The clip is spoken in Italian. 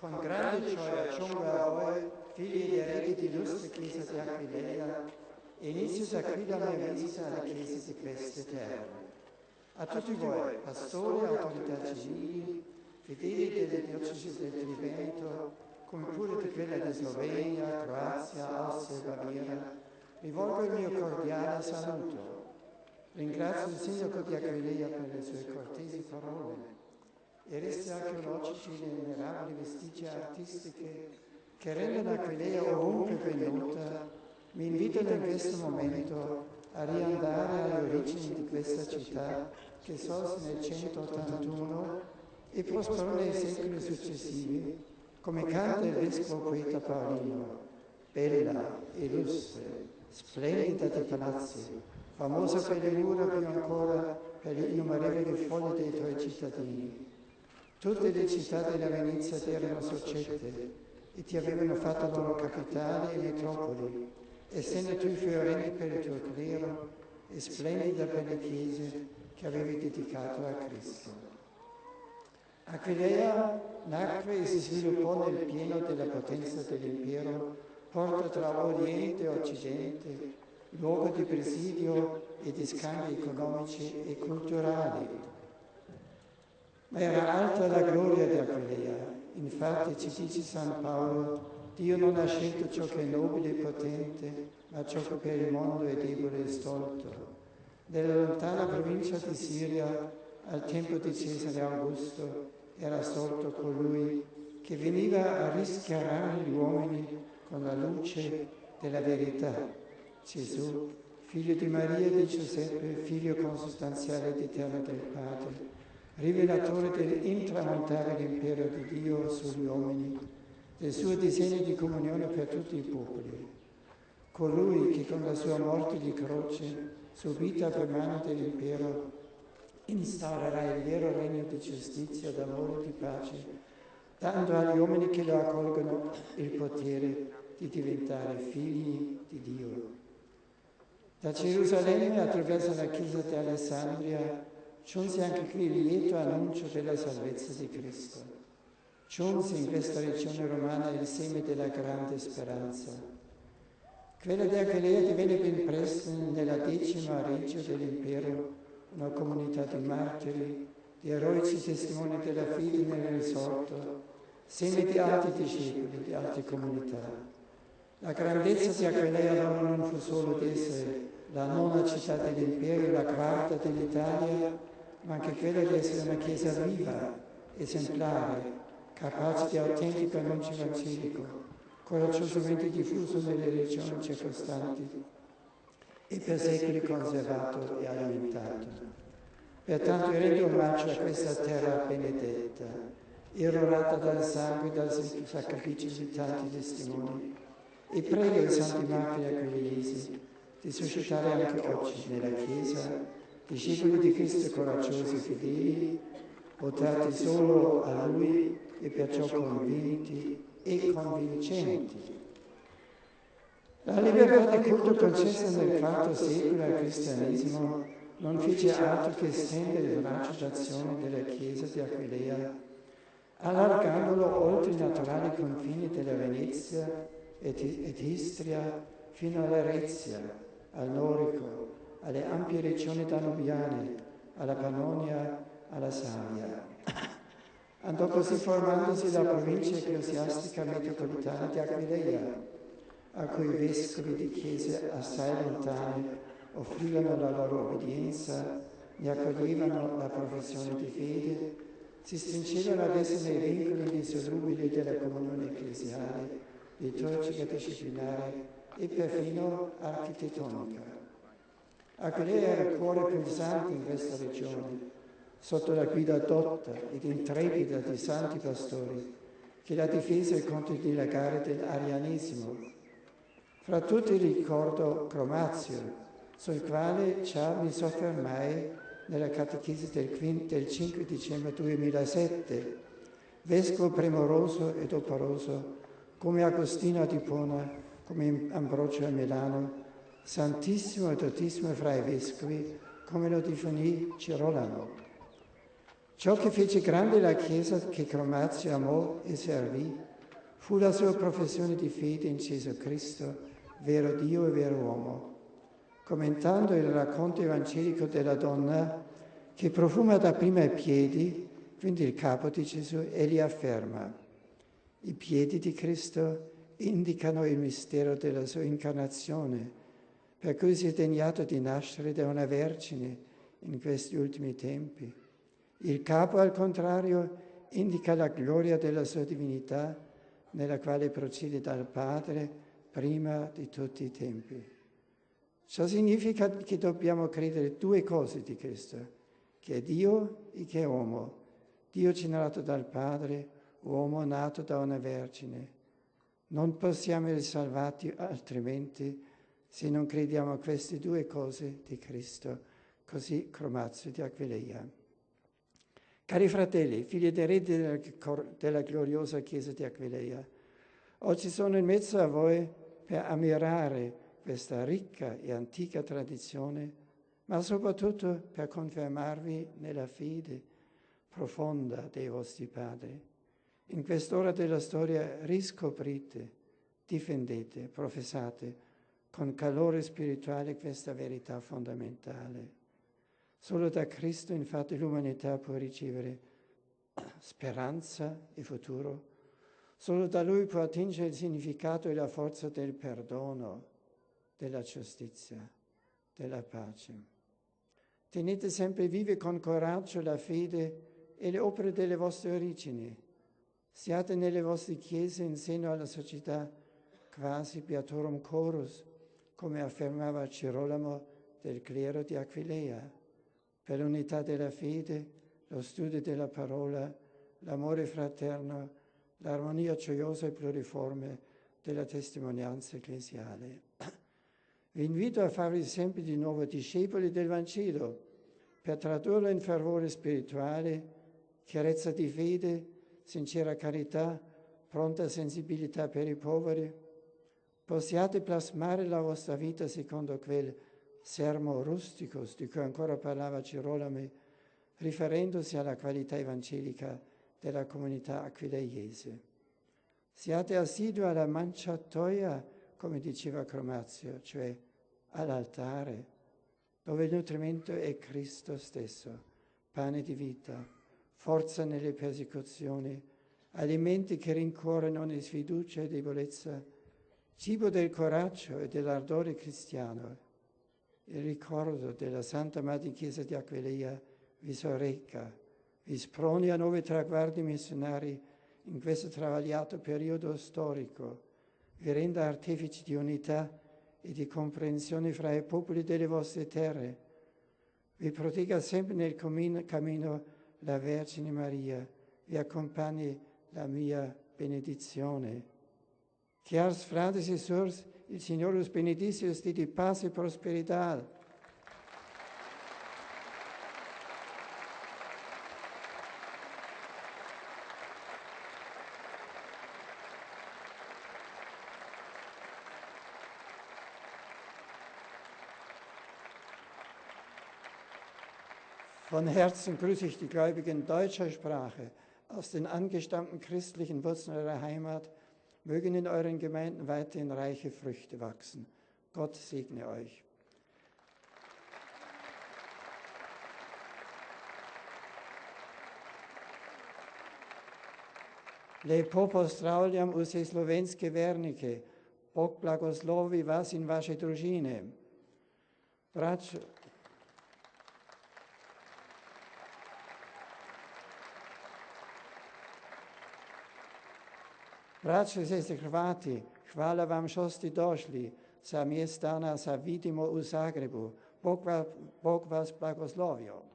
Con grande gioia giungo a voi, figli ed eredi di illustre Chiesa di Aquileia, e inizio da qui la mia visita alle chiese di queste terre. A tutti voi, pastori, autorità civili, fedeli delle diocesi del Trivento, come pure di quella di Slovenia, Croazia, Austria e Baviera, rivolgo il mio cordiale saluto. Ringrazio il sindaco di Aquileia per le sue cortesi parole e resti archeologici le innumerabili vestigia artistiche che rendono Aquileia ovunque ben nota, mi invitano in questo momento a riandare alle origini di questa città che sorse nel 181 e prosperò nei secoli successivi, come canta il vescovo poeta Paolino, bella, illustre, splendida di palazzi, famosa per le mura più ancora per gli innumerevoli folli dei tuoi cittadini. Tutte le città della Venezia ti erano soggette e ti avevano fatto loro capitali e metropoli, essendo tu fiorente per il tuo clero e splendida per le chiese che avevi dedicato a Cristo. Aquileia nacque e si sviluppò nel pieno della potenza dell'impero, porta tra Oriente e Occidente, luogo di presidio e di scambi economici e culturali. Ma era alta la gloria di Aquileia. Infatti ci dice San Paolo, Dio non ha scelto ciò che è nobile e potente, ma ciò che per il mondo è debole e stolto. Nella lontana provincia di Siria, al tempo di Cesare Augusto, era sorto colui che veniva a rischiarare gli uomini con la luce della verità. Gesù, figlio di Maria e di Giuseppe, figlio consustanziale di Eterno del Padre, rivelatore dell'intramontare l'impero di Dio sugli uomini, del suo disegno di comunione per tutti i popoli. Colui che con la sua morte di croce, subita per mano dell'impero, instaurerà il vero regno di giustizia, d'amore e di pace, dando agli uomini che lo accolgono il potere di diventare figli di Dio. Da Gerusalemme, attraverso la chiesa di Alessandria, giunse anche qui il lieto annuncio della salvezza di Cristo. Giunse in questa regione romana il seme della grande speranza. Quella di Aquileia divenne ben presto, nella 10ª regio dell'impero, una comunità di martiri, di eroici testimoni della fede nel risorto, seme di altri discepoli, di altre comunità. La grandezza di Aquileia allora non fu solo di essere la nona città dell'impero, la quarta dell'Italia, ma anche quella di essere una chiesa viva, esemplare, capace di autentico annuncio evangelico, coraggiosamente diffuso nelle regioni circostanti e per secoli conservato e alimentato. Pertanto rendo omaggio a questa terra benedetta, irrorata dal sangue e dal sacrificio di tanti testimoni, e prego i santi martiri aquileiesi di suscitare anche oggi nella Chiesa discepoli di Cristo coraggiosi e fedeli, votati solo a Lui e perciò convinti e convincenti. La libertà di culto concessa nel IV secolo al cristianesimo non fece altro che estendere il raggio d'azione della Chiesa di Aquileia, allargandolo oltre i naturali confini della Venezia ed Istria fino alla Rezia, al Norico, alle ampie regioni danubiane, alla Pannonia, alla Samnia. Andò così formandosi la provincia ecclesiastica metropolitana di Aquileia, a cui i vescovi di chiese assai lontane offrivano la loro obbedienza, ne accoglievano la professione di fede, si stringevano ad esse nei vincoli indissolubili della comunione ecclesiale, liturgica disciplinare e perfino architettonica. Aquileia era il cuore pulsante in questa regione, sotto la guida dotta ed intrepida di santi pastori che la difesero contro il dilagare dell'arianesimo. Fra tutti ricordo Chromazio, sul quale già mi soffermai nella catechesi del 5 dicembre 2007, vescovo premuroso ed operoso, come Agostino di Pona, come Ambrogio a Milano, santissimo e dotissimo fra i vescovi, come lo definì Girolamo. Ciò che fece grande la Chiesa che Chromazio amò e servì fu la sua professione di fede in Gesù Cristo, vero Dio e vero uomo. Commentando il racconto evangelico della donna che profuma dapprima i piedi, quindi il capo di Gesù, egli afferma: i piedi di Cristo indicano il mistero della sua incarnazione, per cui si è degnato di nascere da una vergine in questi ultimi tempi. Il capo, al contrario, indica la gloria della sua divinità, nella quale procede dal Padre prima di tutti i tempi. Ciò significa che dobbiamo credere due cose di Cristo, che è Dio e che è uomo. Dio generato dal Padre, uomo nato da una vergine. Non possiamo essere salvati altrimenti se non crediamo a queste due cose di Cristo, così Chromazio di Aquileia. Cari fratelli, figli ed eredi della gloriosa Chiesa di Aquileia, oggi sono in mezzo a voi per ammirare questa ricca e antica tradizione, ma soprattutto per confermarvi nella fede profonda dei vostri padri. In quest'ora della storia riscoprite, difendete, professate con calore spirituale questa verità fondamentale. Solo da Cristo, infatti, l'umanità può ricevere speranza e futuro. Solo da Lui può attingere il significato e la forza del perdono, della giustizia, della pace. Tenete sempre vive con coraggio la fede e le opere delle vostre origini. Siate nelle vostre chiese in seno alla società quasi beatorum chorus, come affermava Girolamo del clero di Aquileia, per l'unità della fede, lo studio della parola, l'amore fraterno, l'armonia gioiosa e pluriforme della testimonianza ecclesiale. Vi invito a farvi sempre di nuovo discepoli del Vangelo, per tradurlo in fervore spirituale, chiarezza di fede, sincera carità, pronta sensibilità per i poveri. Possiate plasmare la vostra vita secondo quel sermo rusticus di cui ancora parlava Girolamo, riferendosi alla qualità evangelica della comunità aquileiese. Siate assidui alla manciatoia, come diceva Chromazio, cioè all'altare, dove il nutrimento è Cristo stesso, pane di vita, forza nelle persecuzioni, alimenti che rincuorano ogni sfiducia e debolezza, cibo del coraggio e dell'ardore cristiano. Il ricordo della Santa Madre Chiesa di Aquileia vi sorregga, vi sproni a nuovi traguardi missionari in questo travagliato periodo storico, vi renda artefici di unità e di comprensione fra i popoli delle vostre terre, vi protegga sempre nel cammino la Vergine Maria, vi accompagni la mia benedizione. Chiars frades et sors, il Signore us benedicius di paz e prosperidad. Von Herzen grüße ich die Gläubigen deutscher Sprache aus den angestammten christlichen Wurzeln eurer Heimat. Mögen in euren Gemeinden weiterhin reiche Früchte wachsen. Gott segne euch. Lepo pozdravljam vse slovenske vernike. Bog blagoslovi vas in vaše družine. Braćo i sestre Hrvati, hvala vam što ste došli sa mjesta sa vidimo u Zagrebu. Bog vas blagoslovio.